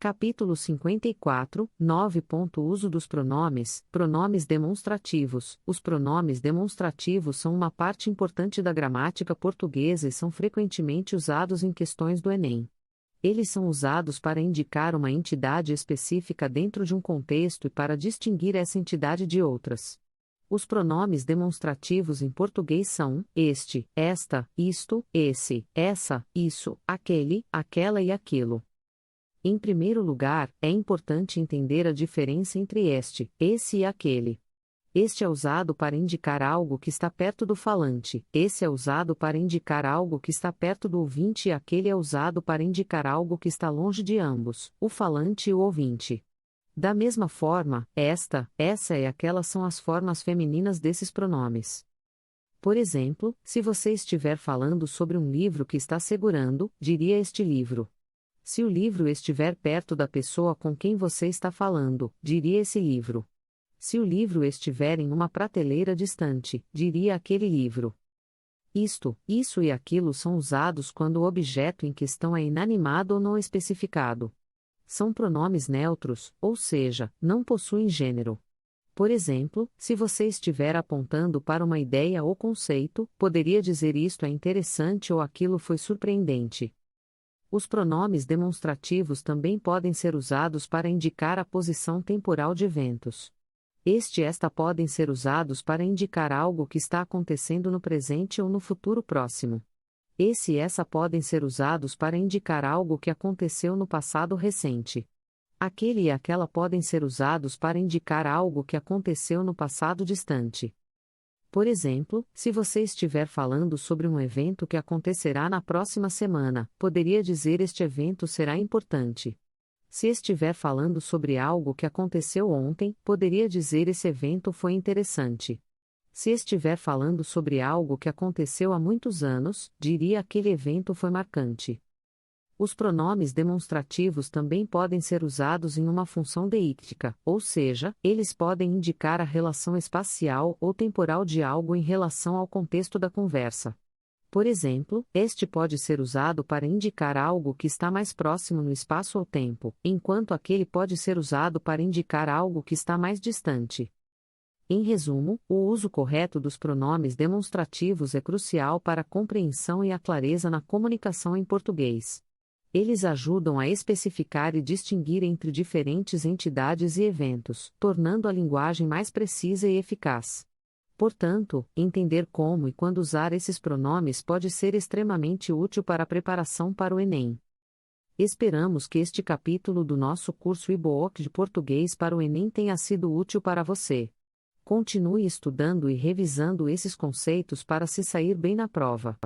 Capítulo 54, 9. Uso dos pronomes. Pronomes demonstrativos. Os pronomes demonstrativos são uma parte importante da gramática portuguesa e são frequentemente usados em questões do Enem. Eles são usados para indicar uma entidade específica dentro de um contexto e para distinguir essa entidade de outras. Os pronomes demonstrativos em português são este, esta, isto, esse, essa, isso, aquele, aquela e aquilo. Em primeiro lugar, é importante entender a diferença entre este, esse e aquele. Este é usado para indicar algo que está perto do falante, esse é usado para indicar algo que está perto do ouvinte e aquele é usado para indicar algo que está longe de ambos, o falante e o ouvinte. Da mesma forma, esta, essa e aquela são as formas femininas desses pronomes. Por exemplo, se você estiver falando sobre um livro que está segurando, diria este livro. Se o livro estiver perto da pessoa com quem você está falando, diria esse livro. Se o livro estiver em uma prateleira distante, diria aquele livro. Isto, isso e aquilo são usados quando o objeto em questão é inanimado ou não especificado. São pronomes neutros, ou seja, não possuem gênero. Por exemplo, se você estiver apontando para uma ideia ou conceito, poderia dizer isto é interessante ou aquilo foi surpreendente. Os pronomes demonstrativos também podem ser usados para indicar a posição temporal de eventos. Este e esta podem ser usados para indicar algo que está acontecendo no presente ou no futuro próximo. Esse e essa podem ser usados para indicar algo que aconteceu no passado recente. Aquele e aquela podem ser usados para indicar algo que aconteceu no passado distante. Por exemplo, se você estiver falando sobre um evento que acontecerá na próxima semana, poderia dizer este evento será importante. Se estiver falando sobre algo que aconteceu ontem, poderia dizer esse evento foi interessante. Se estiver falando sobre algo que aconteceu há muitos anos, diria aquele evento foi marcante. Os pronomes demonstrativos também podem ser usados em uma função deíctica, ou seja, eles podem indicar a relação espacial ou temporal de algo em relação ao contexto da conversa. Por exemplo, este pode ser usado para indicar algo que está mais próximo no espaço ou tempo, enquanto aquele pode ser usado para indicar algo que está mais distante. Em resumo, o uso correto dos pronomes demonstrativos é crucial para a compreensão e a clareza na comunicação em português. Eles ajudam a especificar e distinguir entre diferentes entidades e eventos, tornando a linguagem mais precisa e eficaz. Portanto, entender como e quando usar esses pronomes pode ser extremamente útil para a preparação para o Enem. Esperamos que este capítulo do nosso curso e-book de português para o Enem tenha sido útil para você. Continue estudando e revisando esses conceitos para se sair bem na prova.